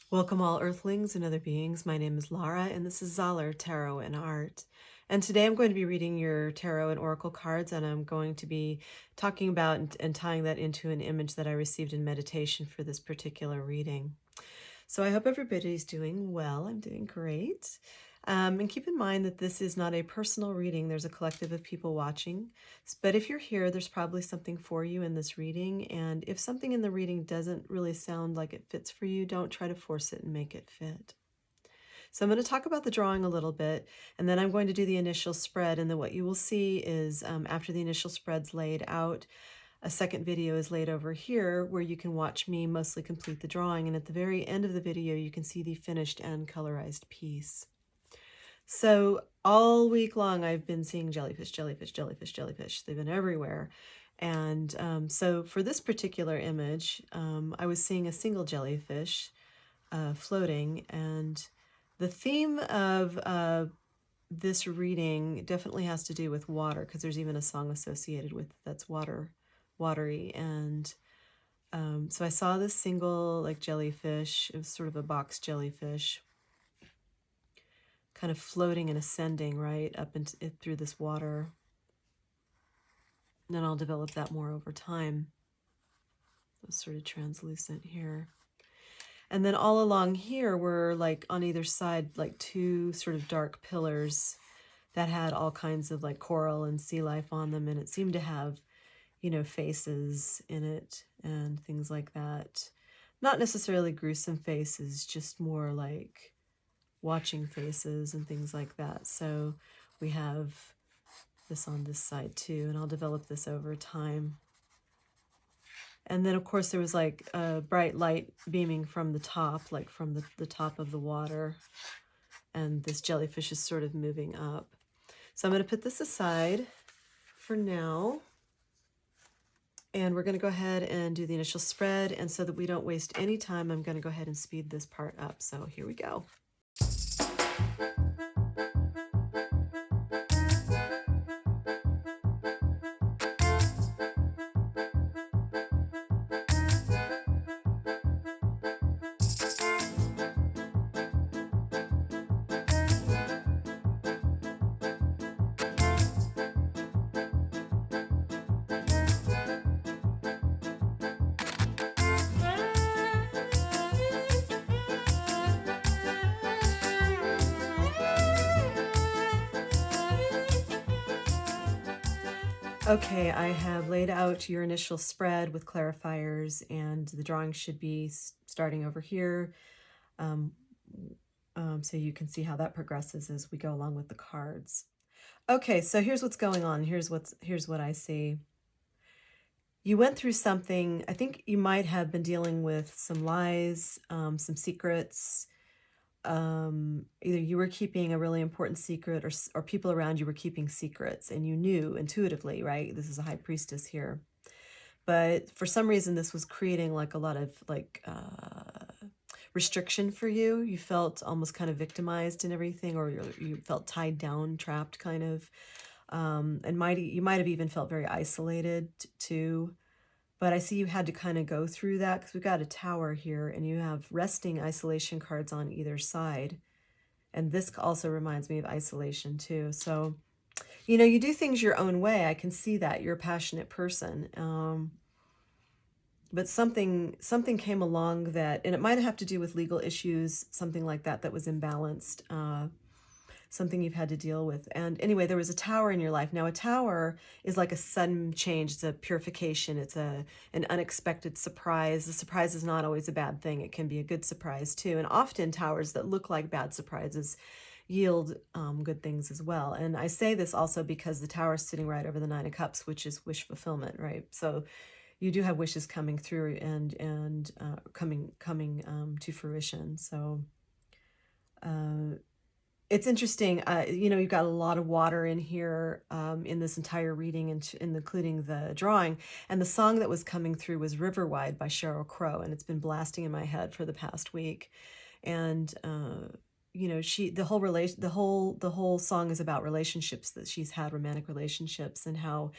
Welcome all earthlings and other beings. My name is Lara and this is Zahler Tarot and Art. And today I'm going to be reading your tarot and oracle cards, and I'm going to be talking about and tying that into an image that I received in meditation for this particular reading. So I hope everybody's doing well. I'm doing great. And keep in mind that this is not a personal reading. There's a collective of people watching. But if you're here, there's probably something for you in this reading. And if something in the reading doesn't really sound like it fits for you, don't try to force it and make it fit. So I'm going to talk about the drawing a little bit, and then I'm going to do the initial spread. And then what you will see is after the initial spread's laid out, a second video is laid over here where you can watch me mostly complete the drawing. And at the very end of the video, you can see the finished and colorized piece. So all week long, I've been seeing jellyfish, jellyfish, jellyfish, jellyfish. They've been everywhere. And so for this particular image, I was seeing a single jellyfish floating. And the theme of this reading definitely has to do with water, because there's even a song associated with that's watery. And so I saw this single like jellyfish. It was sort of a box jellyfish, kind of floating and ascending right up into it through this water. And then I'll develop that more over time. It's sort of translucent here. And then all along here were, like, on either side, like two sort of dark pillars that had all kinds of like coral and sea life on them. And it seemed to have, you know, faces in it and things like that. Not necessarily gruesome faces, just more like watching faces and things like that. So we have this on this side too, and I'll develop this over time. And then of course there was like a bright light beaming from the top, like from the top of the water, and this jellyfish is sort of moving up. So I'm going to put this aside for now, and we're going to go ahead and do the initial spread. And so that we don't waste any time, I'm going to go ahead and speed this part up. So here we go. Okay, I have laid out your initial spread with clarifiers, and the drawing should be starting over here. So you can see how that progresses as we go along with the cards. Okay, so here's what's going on. Here's what I see. You went through something. I think you might have been dealing with some lies, some secrets. Either you were keeping a really important secret, or people around you were keeping secrets, and you knew intuitively, right? This is a high priestess here. But for some reason, this was creating like a lot of like restriction for you. You felt almost kind of victimized and everything, or you felt tied down, trapped kind of. And you might have even felt very isolated too. But I see you had to kind of go through that, because we've got a tower here and you have resting isolation cards on either side. And this also reminds me of isolation too. So, you know, you do things your own way. I can see that. You're a passionate person. But something came along that, and it might have to do with legal issues, something like that, that was imbalanced. Something you've had to deal with. And anyway, there was a tower in your life. Now, a tower is like a sudden change. It's a purification. It's an unexpected surprise. The surprise is not always a bad thing. It can be a good surprise too. And often towers that look like bad surprises yield good things as well. And I say this also because the tower is sitting right over the Nine of Cups, which is wish fulfillment, right? So you do have wishes coming through and coming to fruition. So it's interesting. You know, you've got a lot of water in here in this entire reading, including the drawing. And the song that was coming through was River Wide by Sheryl Crow, and it's been blasting in my head for the past week. And you know, the whole song is about relationships that she's had, romantic relationships, and how,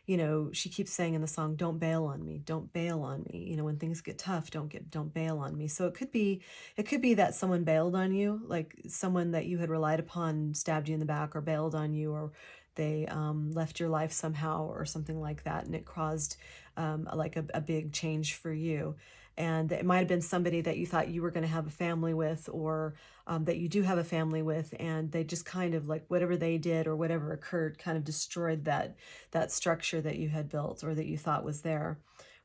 you know, she keeps saying in the song, don't bail on me, don't bail on me. You know, when things get tough, don't bail on me. So it could be that someone bailed on you, like someone that you had relied upon stabbed you in the back or bailed on you, or they left your life somehow or something like that. And it caused like a big change for you. And it might have been somebody that you thought you were going to have a family with, or that you do have a family with, and they just kind of like whatever they did or whatever occurred kind of destroyed that structure that you had built or that you thought was there.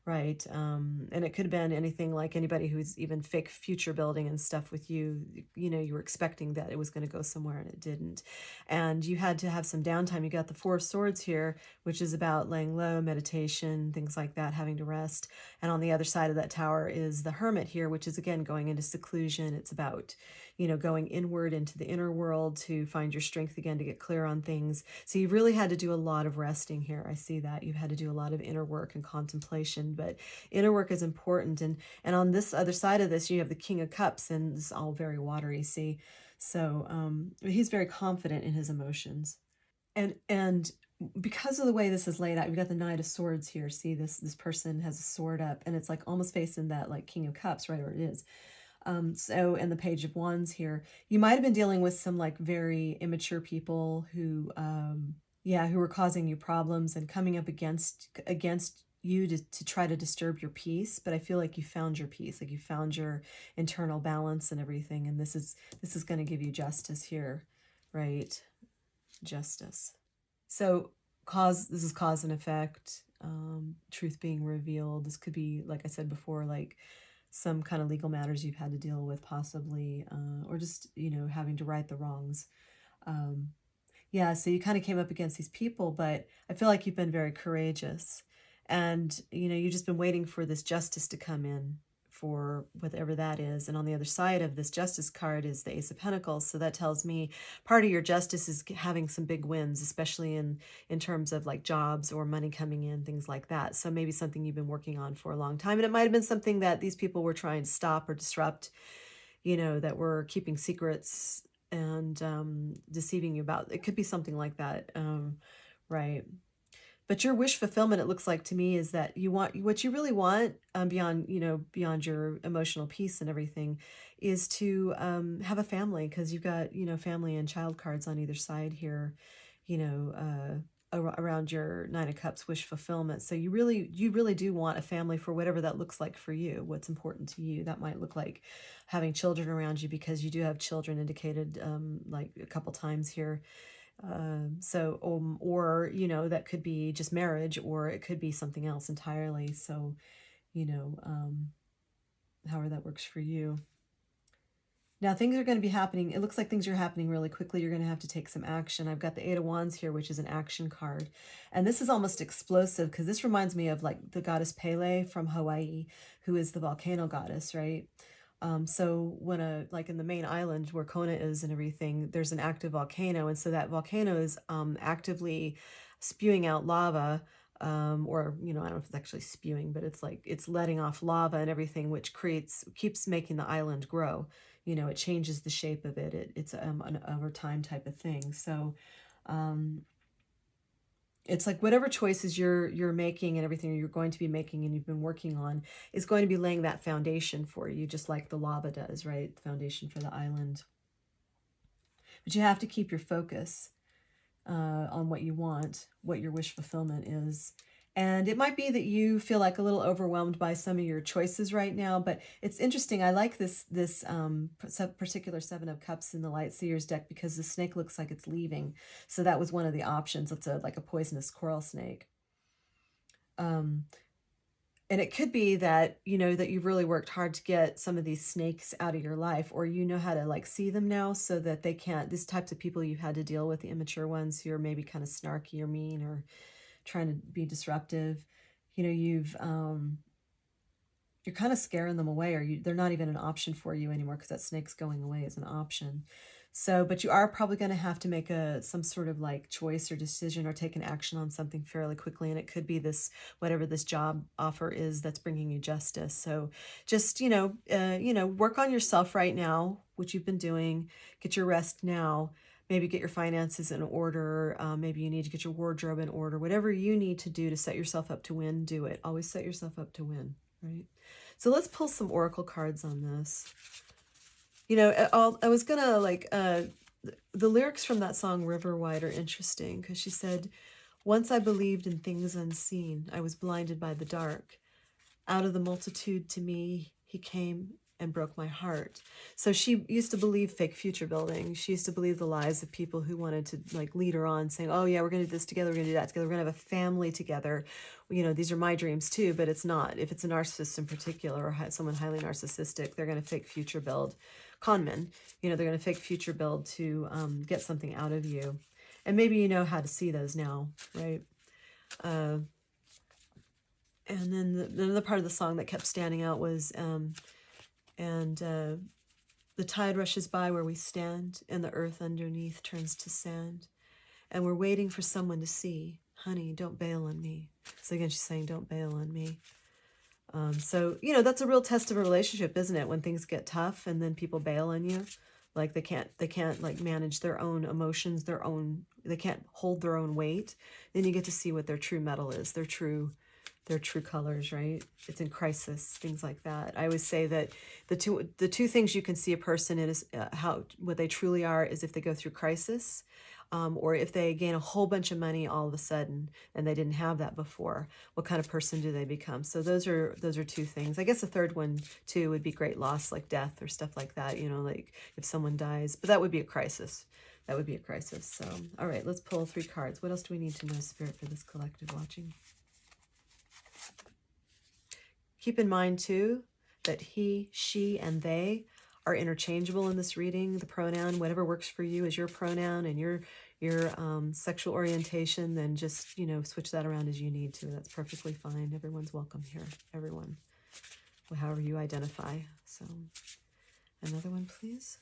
Right. And it could have been anything, like anybody who's even fake future building and stuff with you. You know, you were expecting that it was going to go somewhere and it didn't. And you had to have some downtime. You got the Four of Swords here, which is about laying low, meditation, things like that, having to rest. And on the other side of that tower is the Hermit here, which is again going into seclusion. It's about, you know, going inward into the inner world to find your strength again, to get clear on things. So you've really had to do a lot of resting here. I see that. You've had to do a lot of inner work and contemplation, but inner work is important. And on this other side of this, you have the King of Cups, and it's all very watery, see? So he's very confident in his emotions. And because of the way this is laid out, you've got the Knight of Swords here. See, this person has a sword up, and it's like almost facing that like King of Cups, right? Or it is. So, and the Page of Wands here, you might have been dealing with some like very immature people who, yeah, who were causing you problems and coming up against you to try to disturb your peace. But I feel like you found your peace, like you found your internal balance and everything. And this is going to give you justice here, right? Justice. So this is cause and effect, truth being revealed. This could be, like I said before, like some kind of legal matters you've had to deal with possibly, or just, you know, having to right the wrongs. Yeah, so you kind of came up against these people, but I feel like you've been very courageous, and, you know, you've just been waiting for this justice to come in for whatever that is. And on the other side of this justice card is the Ace of Pentacles. So that tells me part of your justice is having some big wins, especially in terms of like jobs or money coming in, things like that. So maybe something you've been working on for a long time. And it might have been something that these people were trying to stop or disrupt, you know, that were keeping secrets and deceiving you about. It could be something like that. Right. But your wish fulfillment, it looks like to me, is that you want, what you really want, beyond, you know, beyond your emotional peace and everything, is to have a family, because you've got, you know, family and child cards on either side here, you know, around your Nine of Cups wish fulfillment. So you really do want a family, for whatever that looks like for you, what's important to you. That might look like having children around you, because you do have children indicated like a couple times here. Or, you know, that could be just marriage, or it could be something else entirely. So, you know, however that works for you. Now, things are going to be happening. It looks like things are happening really quickly. You're going to have to take some action. I've got the Eight of Wands here, which is an action card. And this is almost explosive, because this reminds me of like the goddess Pele from Hawaii, who is the volcano goddess, right? So when like in the main island where Kona is and everything, there's an active volcano. And so that volcano is actively spewing out lava, or, you know, I don't know if it's actually spewing, but it's like it's letting off lava and everything, which keeps making the island grow. You know, it changes the shape of it. It's an over time type of thing. So it's like whatever choices you're making and everything you're going to be making and you've been working on is going to be laying that foundation for you, just like the lava does, right? The foundation for the island. But you have to keep your focus on what you want, what your wish fulfillment is. And it might be that you feel like a little overwhelmed by some of your choices right now, but it's interesting. I like this particular Seven of Cups in the Light Seers deck, because the snake looks like it's leaving. So that was one of the options. It's like a poisonous coral snake. And it could be that, you know, that you've really worked hard to get some of these snakes out of your life, or you know how to like see them now, so that they can't, these types of people you've had to deal with, the immature ones who are maybe kind of snarky or mean or trying to be disruptive, you know, you're kind of scaring them away, or they're not even an option for you anymore, because that snake's going away as an option. So, but you are probably going to have to make some sort of like choice or decision, or take an action on something fairly quickly. And it could be this, whatever this job offer is that's bringing you justice. So just, you know, work on yourself right now, which you've been doing, get your rest now. maybe get your finances in order. Maybe you need to get your wardrobe in order. Whatever you need to do to set yourself up to win, do it. Always set yourself up to win, right? So let's pull some oracle cards on this. You know, I was gonna like, the lyrics from that song River Wide are interesting because she said, once I believed in things unseen, I was blinded by the dark. Out of the multitude to me, he came and broke my heart. So she used to believe fake future building. She used to believe the lies of people who wanted to like lead her on, saying, oh yeah, we're going to do this together, we're going to do that together, we're going to have a family together. You know, these are my dreams too, but it's not. If it's a narcissist in particular or someone highly narcissistic, they're going to fake future build. Conmen, you know, they're going to fake future build to get something out of you. And maybe you know how to see those now, right? And then the another part of the song that kept standing out was, the tide rushes by where we stand, and the earth underneath turns to sand. And we're waiting for someone to see. Honey, don't bail on me. So again, she's saying, don't bail on me. So, you know, that's a real test of a relationship, isn't it? When things get tough and then people bail on you. Like they can't like manage their own emotions, they can't hold their own weight. Then you get to see what their true metal is, their true colors, right? It's in crisis, things like that. I always say that the two things you can see a person in is what they truly are is if they go through crisis, or if they gain a whole bunch of money all of a sudden and they didn't have that before. What kind of person do they become? So those are two things. I guess the third one too would be great loss, like death or stuff like that. You know, like if someone dies, but that would be a crisis. That would be a crisis. So, all right, let's pull 3 cards. What else do we need to know, Spirit, for this collective watching? Keep in mind, too, that he, she, and they are interchangeable in this reading. The pronoun, whatever works for you is your pronoun, and your sexual orientation, then just, you know, switch that around as you need to. That's perfectly fine. Everyone's welcome here. Everyone, however you identify. So, another one, please.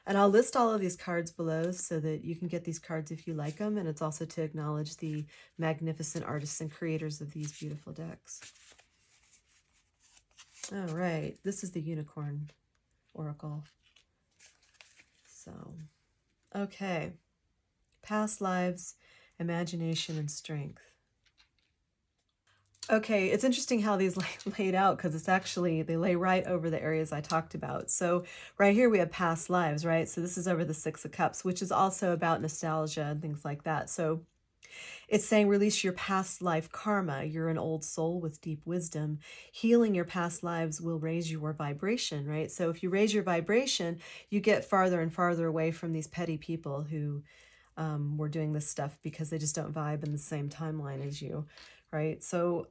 And I'll list all of these cards below so that you can get these cards if you like them. And it's also to acknowledge the magnificent artists and creators of these beautiful decks. All right, this is the Unicorn Oracle. So, okay. Past lives, imagination, and strength. Okay, it's interesting how these laid out because it's actually, they lay right over the areas I talked about. So right here we have past lives, right? So this is over the 6 of Cups, which is also about nostalgia and things like that. So it's saying release your past life karma. You're an old soul with deep wisdom. Healing your past lives will raise your vibration, right? So if you raise your vibration, you get farther and farther away from these petty people who were doing this stuff because they just don't vibe in the same timeline as you, right? So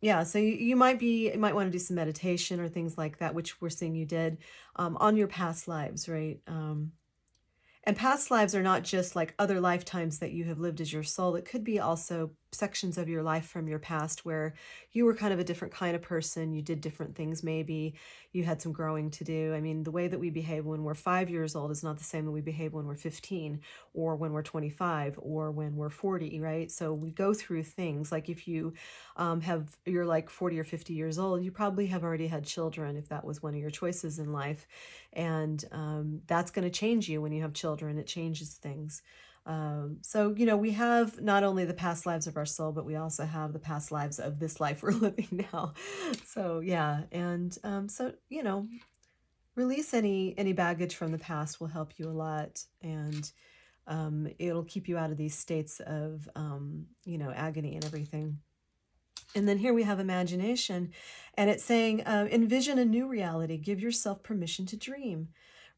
yeah, so you might want to do some meditation or things like that, which we're seeing you did on your past lives, right? And past lives are not just like other lifetimes that you have lived as your soul. It could be also sections of your life from your past where you were kind of a different kind of person. You did different things. Maybe you had some growing to do. I mean, the way that we behave when we're 5 years old is not the same that we behave when we're 15 or when we're 25 or when we're 40, right? So we go through things. Like if you you're like 40 or 50 years old, you probably have already had children if that was one of your choices in life. And that's going to change you when you have children. It changes things. So, you know, we have not only the past lives of our soul, but we also have the past lives of this life we're living now. So, yeah. And so, you know, release any baggage from the past will help you a lot. And it'll keep you out of these states of, you know, agony and everything. And then here we have imagination, and it's saying, envision a new reality. Give yourself permission to dream.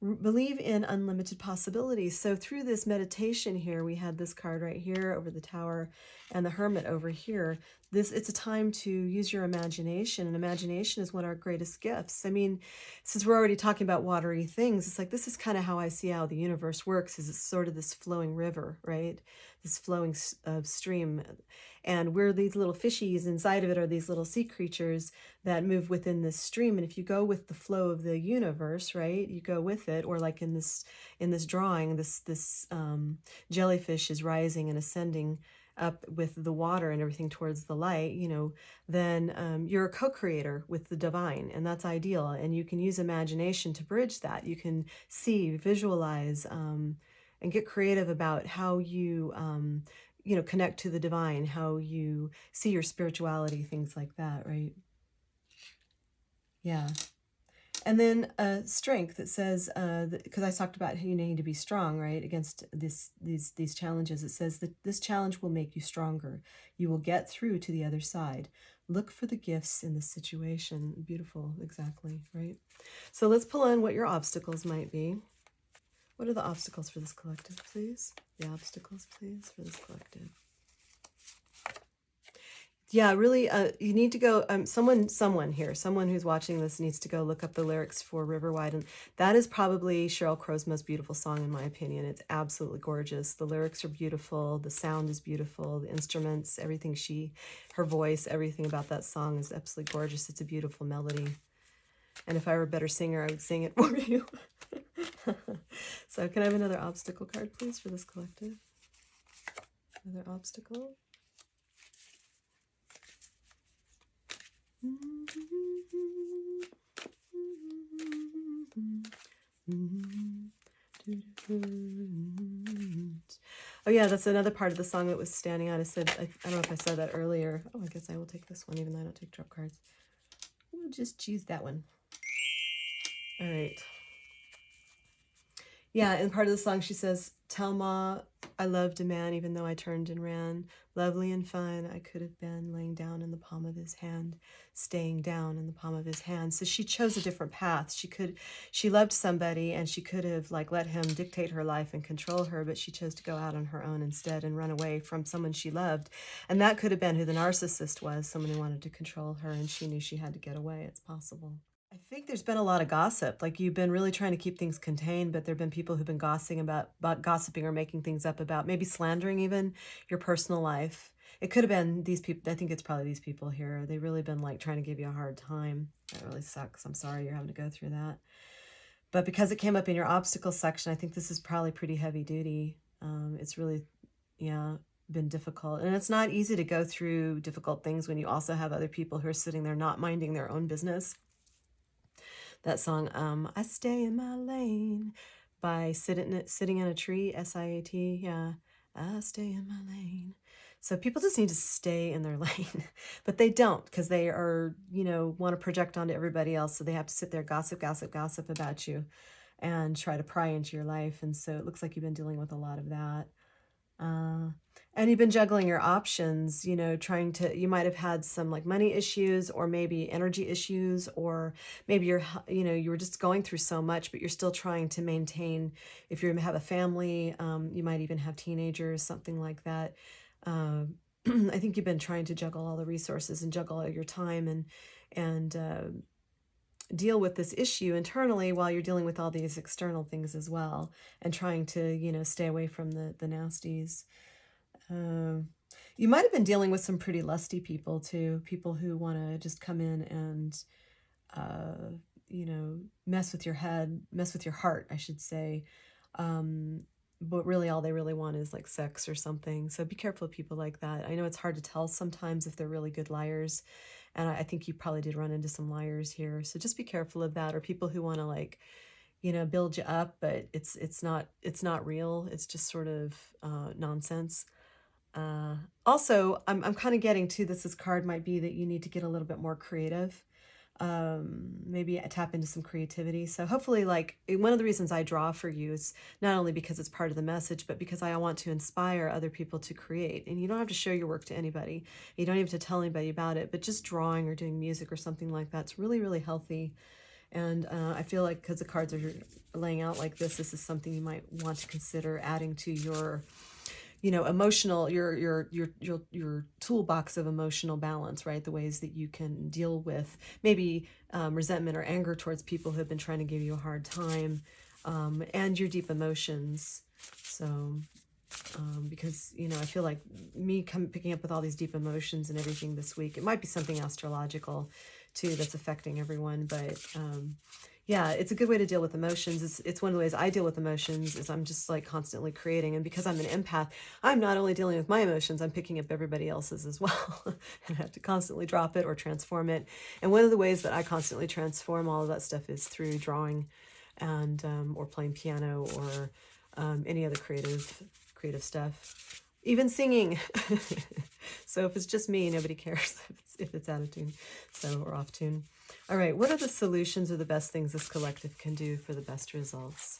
Believe in unlimited possibilities. So through this meditation here, we had this card right here over the Tower and the Hermit over here. It's a time to use your imagination, and imagination is one of our greatest gifts. I mean, since we're already talking about watery things, it's like this is kind of how I see how the universe works, is it's sort of this flowing river, right? This flowing stream. And we're these little fishies. Inside of it are these little sea creatures that move within this stream. And if you go with the flow of the universe, right, you go with it. Or like in this drawing, this jellyfish is rising and ascending up with the water and everything towards the light, you know, then you're a co-creator with the divine, and that's ideal. And you can use imagination to bridge that. You can see, visualize, and get creative about how you, you know, connect to the divine, how you see your spirituality, things like that, right? Yeah. And then strength, it says, because I talked about how you need to be strong, right, against these challenges. It says that this challenge will make you stronger. You will get through to the other side. Look for the gifts in the situation. Beautiful, exactly, right? So let's pull in what your obstacles might be. What are the obstacles for this collective, please? The obstacles, please, for this collective. Yeah, really, you need to go, someone here, someone who's watching this needs to go look up the lyrics for Riverwide. And that is probably Sheryl Crow's most beautiful song, in my opinion. It's absolutely gorgeous. The lyrics are beautiful. The sound is beautiful. The instruments, everything her voice, everything about that song is absolutely gorgeous. It's a beautiful melody. And if I were a better singer, I would sing it for you. So can I have another obstacle card, please, for this collective? Another obstacle. Oh yeah, that's another part of the song that was standing out. I said, I don't know if I said that earlier. Oh, I guess I will take this one, even though I don't take drop cards. We'll just choose that one. All right. Yeah, in part of the song she says, tell Ma I loved a man even though I turned and ran. Lovely and fine I could have been, laying down in the palm of his hand, staying down in the palm of his hand. So she chose a different path. She loved somebody and she could have like let him dictate her life and control her, but she chose to go out on her own instead and run away from someone she loved. And that could have been who the narcissist was, someone who wanted to control her, and she knew she had to get away. It's possible. I think there's been a lot of gossip. Like you've been really trying to keep things contained, but there have been people who've been gossiping about gossiping or making things up about, maybe slandering even your personal life. It could have been these people. I think it's probably these people here. They've really been like trying to give you a hard time. That really sucks. I'm sorry you're having to go through that. But because it came up in your obstacle section, I think this is probably pretty heavy duty. It's really, yeah, been difficult. And it's not easy to go through difficult things when you also have other people who are sitting there not minding their own business. That song, I Stay in My Lane by Sitting in a Tree, SIAT. Yeah, I stay in my lane. So people just need to stay in their lane, but they don't, because they are, you know, want to project onto everybody else. So they have to sit there, gossip about you and try to pry into your life. And so it looks like you've been dealing with a lot of that. And you've been juggling your options, you know, you might have had some like money issues or maybe energy issues, or maybe you were just going through so much, but you're still trying to maintain, if you have a family, you might even have teenagers, something like that. I think you've been trying to juggle all the resources and juggle all your time and deal with this issue internally while you're dealing with all these external things as well, and trying to, you know, stay away from the nasties. You might have been dealing with some pretty lusty people too, people who want to just come in and, you know, mess with your head, mess with your heart, I should say. But really all they really want is like sex or something. So be careful of people like that. I know it's hard to tell sometimes if they're really good liars. And I think you probably did run into some liars here. So just be careful of that, or people who want to like, you know, build you up, but it's not real. It's just sort of nonsense. Also, I'm kind of getting to this card might be that you need to get a little bit more creative. Maybe tap into some creativity. So hopefully, like, one of the reasons I draw for you is not only because it's part of the message, but because I want to inspire other people to create. And you don't have to show your work to anybody. You don't even have to tell anybody about it, but just drawing or doing music or something like that's really, really healthy. And I feel like because the cards are laying out like this is something you might want to consider adding to your, you know, emotional, your toolbox of emotional balance, right? The ways that you can deal with maybe resentment or anger towards people who have been trying to give you a hard time, and your deep emotions. So, because, you know, I feel like picking up with all these deep emotions and everything this week, it might be something astrological too that's affecting everyone, but Yeah, it's a good way to deal with emotions. It's one of the ways I deal with emotions is I'm just like constantly creating. And because I'm an empath, I'm not only dealing with my emotions, I'm picking up everybody else's as well. And I have to constantly drop it or transform it. And one of the ways that I constantly transform all of that stuff is through drawing and or playing piano or any other creative stuff. Even singing. So if it's just me, nobody cares if it's out of tune, so, or off tune. All right, what are the solutions or the best things this collective can do for the best results?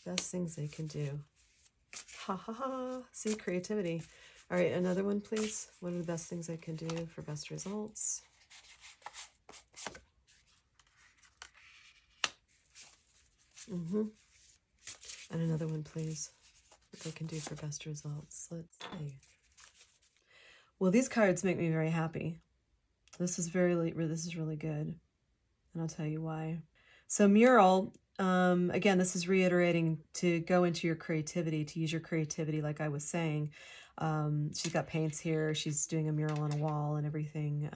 Best things they can do. Ha ha ha. See, creativity. All right, another one, please. What are the best things they can do for best results? And another one, please. What they can do for best results. Let's see. Well, these cards make me very happy. This is really good. And I'll tell you why. So mural, again, this is reiterating to go into your creativity, to use your creativity, like I was saying. She's got paints here. She's doing a mural on a wall and everything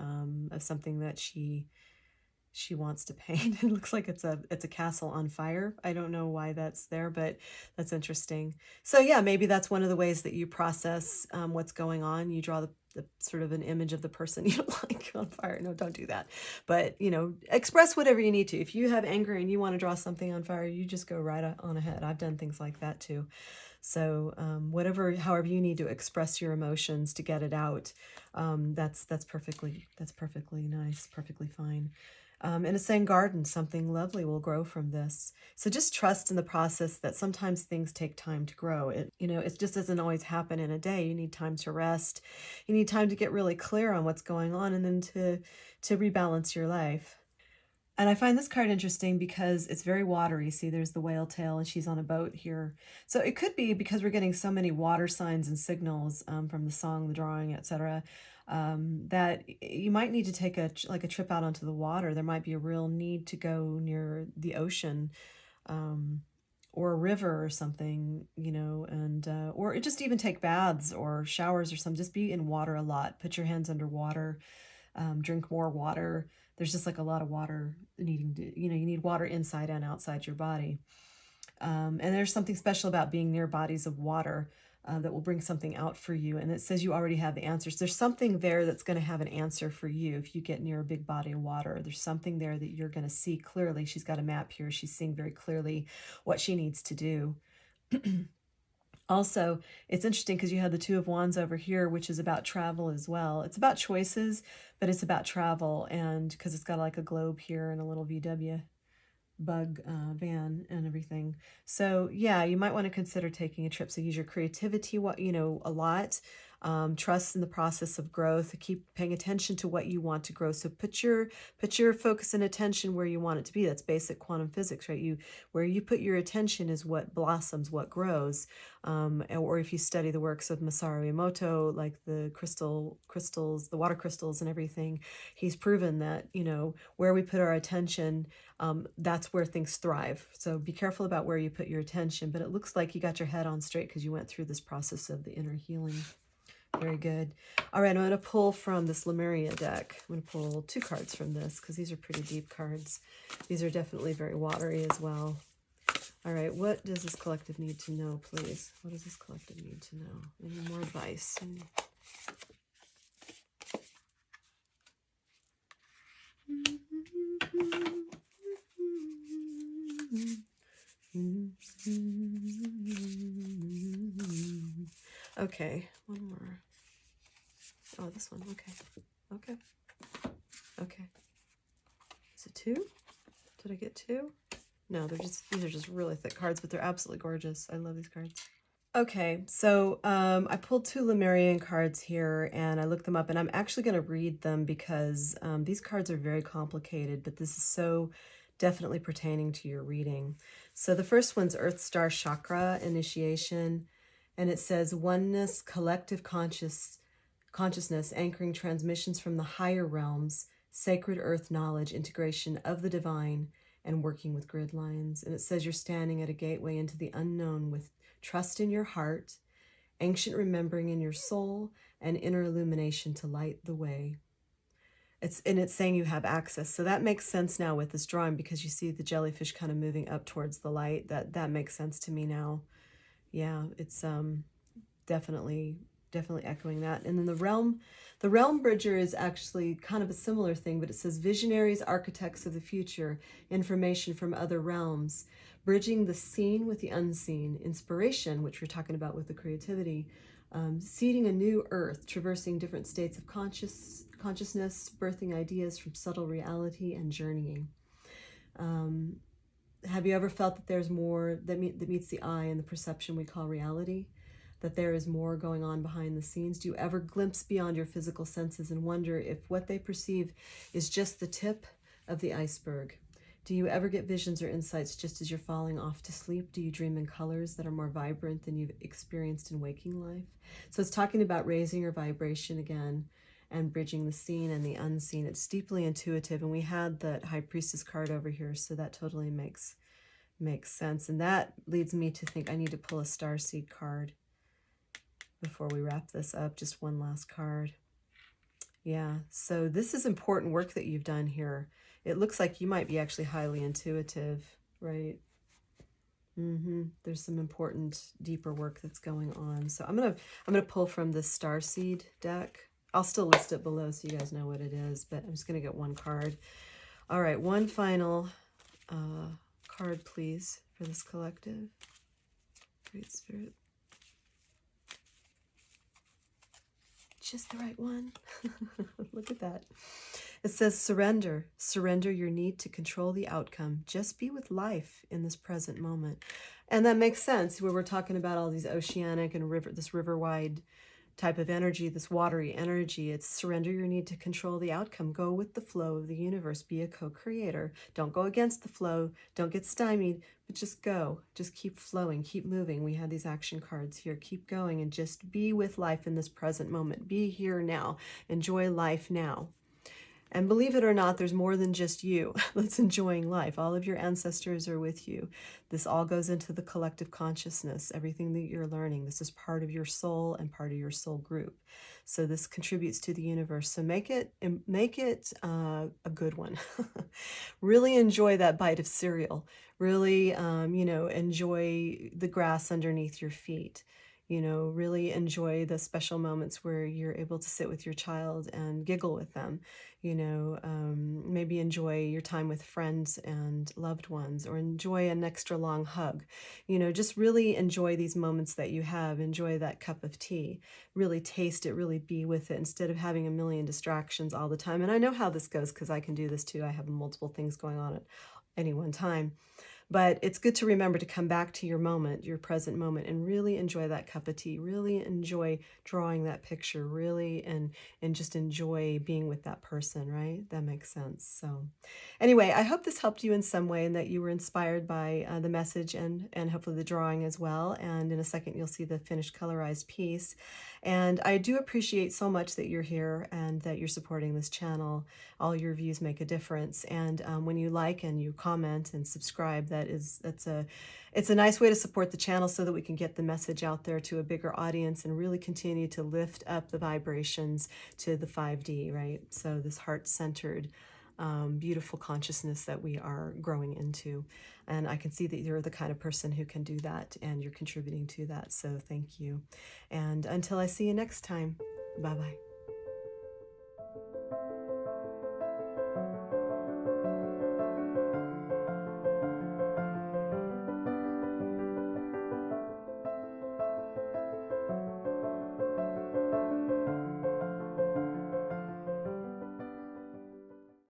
of something that she wants to paint. It looks like it's a castle on fire. I don't know why that's there, but that's interesting. So yeah, maybe that's one of the ways that you process what's going on. You draw the sort of an image of the person you don't like on fire. No, don't do that. But, you know, express whatever you need to. If you have anger and you want to draw something on fire, you just go right on ahead. I've done things like that too. So however you need to express your emotions to get it out, that's perfectly nice, perfectly fine. In a Zen garden, something lovely will grow from this. So just trust in the process that sometimes things take time to grow. It just doesn't always happen in a day. You need time to rest. You need time to get really clear on what's going on and then to rebalance your life. And I find this card interesting because it's very watery. See, there's the whale tail and she's on a boat here. So it could be because we're getting so many water signs and signals from the song, the drawing, etc., that you might need to take a trip out onto the water. There might be a real need to go near the ocean or a river or something, and or just even take baths or showers or something. Just be in water a lot. Put your hands under water. Drink more water. There's just like a lot of water needing to, you need water inside and outside your body. And there's something special about being near bodies of water that will bring something out for you. And it says you already have the answers. There's something there that's going to have an answer for you if you get near a big body of water. There's something there that you're going to see clearly. She's got a map here. She's seeing very clearly what she needs to do. Also, it's interesting because you have the Two of Wands over here, which is about travel as well. It's about choices, but it's about travel, and because it's got like a globe here and a little VW bug van and everything. So yeah, you might want to consider taking a trip. So use your creativity, a lot. Trust in the process of growth. Keep paying attention to what you want to grow. So put your focus and attention where you want it to be. That's basic quantum physics, right? Where you put your attention is what blossoms, what grows. Or if you study the works of Masaru Emoto, like the crystals, the water crystals and everything, he's proven that, where we put our attention, that's where things thrive. So be careful about where you put your attention, but it looks like you got your head on straight because you went through this process of the inner healing. Very good. All right, I'm going to pull from this Lemuria deck. I'm going to pull 2 cards from this because these are pretty deep cards. These are definitely very watery as well. All right, what does this collective need to know, please? What does this collective need to know? Any more advice? Okay, one more. Oh, this one. Okay. Is it 2? Did I get 2? No, these are just really thick cards, but they're absolutely gorgeous. I love these cards. Okay, so I pulled 2 Lemurian cards here and I looked them up, and I'm actually going to read them because these cards are very complicated, but this is so definitely pertaining to your reading. So the first one's Earth Star Chakra Initiation, and it says oneness, collective consciousness, anchoring transmissions from the higher realms, sacred earth knowledge, integration of the divine, and working with grid lines. And it says you're standing at a gateway into the unknown with trust in your heart, ancient remembering in your soul, and inner illumination to light the way. It's saying you have access. So that makes sense now with this drawing, because you see the jellyfish kind of moving up towards the light. That makes sense to me now. Yeah, it's definitely echoing that. And then the realm bridger is actually kind of a similar thing, but it says visionaries, architects of the future, information from other realms, bridging the seen with the unseen, inspiration, which we're talking about with the creativity, seeding a new earth, traversing different states of consciousness, birthing ideas from subtle reality, and journeying. Have you ever felt that there's more that meets the eye and the perception we call reality? That there is more going on behind the scenes? Do you ever glimpse beyond your physical senses and wonder if what they perceive is just the tip of the iceberg? Do you ever get visions or insights just as you're falling off to sleep? Do you dream in colors that are more vibrant than you've experienced in waking life? So it's talking about raising your vibration again and bridging the seen and the unseen. It's deeply intuitive, and we had that High Priestess card over here, so that totally makes sense. And that leads me to think I need to pull a Starseed card before we wrap this up. Just one last card. Yeah, so this is important work that you've done here. It looks like you might be actually highly intuitive, right? There's some important, deeper work that's going on. So I'm gonna pull from the Starseed deck. I'll still list it below so you guys know what it is, but I'm just gonna get one card. All right, one final card, please, for this collective. Great Spirit. Just the right one. Look at that. It says surrender. Surrender your need to control the outcome. Just be with life in this present moment. And that makes sense where we're talking about all these oceanic and this river-wide type of energy, this watery energy. It's surrender your need to control the outcome. Go with the flow of the universe. Be a co-creator. Don't go against the flow. Don't get stymied, but just go. Just keep flowing. Keep moving. We had these action cards here. Keep going and just be with life in this present moment. Be here now. Enjoy life now. And believe it or not, there's more than just you that's enjoying life. All of your ancestors are with you. This all goes into the collective consciousness, everything that you're learning. This is part of your soul and part of your soul group. So this contributes to the universe. So make it a good one. Really enjoy that bite of cereal. Really, enjoy the grass underneath your feet. Really enjoy the special moments where you're able to sit with your child and giggle with them. Maybe enjoy your time with friends and loved ones, or enjoy an extra long hug. Just really enjoy these moments that you have. Enjoy that cup of tea. Really taste it, really be with it, instead of having a million distractions all the time. And I know how this goes because I can do this too. I have multiple things going on at any one time. But it's good to remember to come back to your moment, your present moment, and really enjoy that cup of tea, really enjoy drawing that picture, really, and just enjoy being with that person, right? That makes sense. So anyway, I hope this helped you in some way and that you were inspired by the message and hopefully the drawing as well. And in a second, you'll see the finished colorized piece. And I do appreciate so much that you're here and that you're supporting this channel. All your views make a difference. And when you like and you comment and subscribe, it's a nice way to support the channel so that we can get the message out there to a bigger audience and really continue to lift up the vibrations to the 5D, right? So this heart-centered, beautiful consciousness that we are growing into. And I can see that you're the kind of person who can do that, and you're contributing to that. So thank you. And until I see you next time, bye-bye.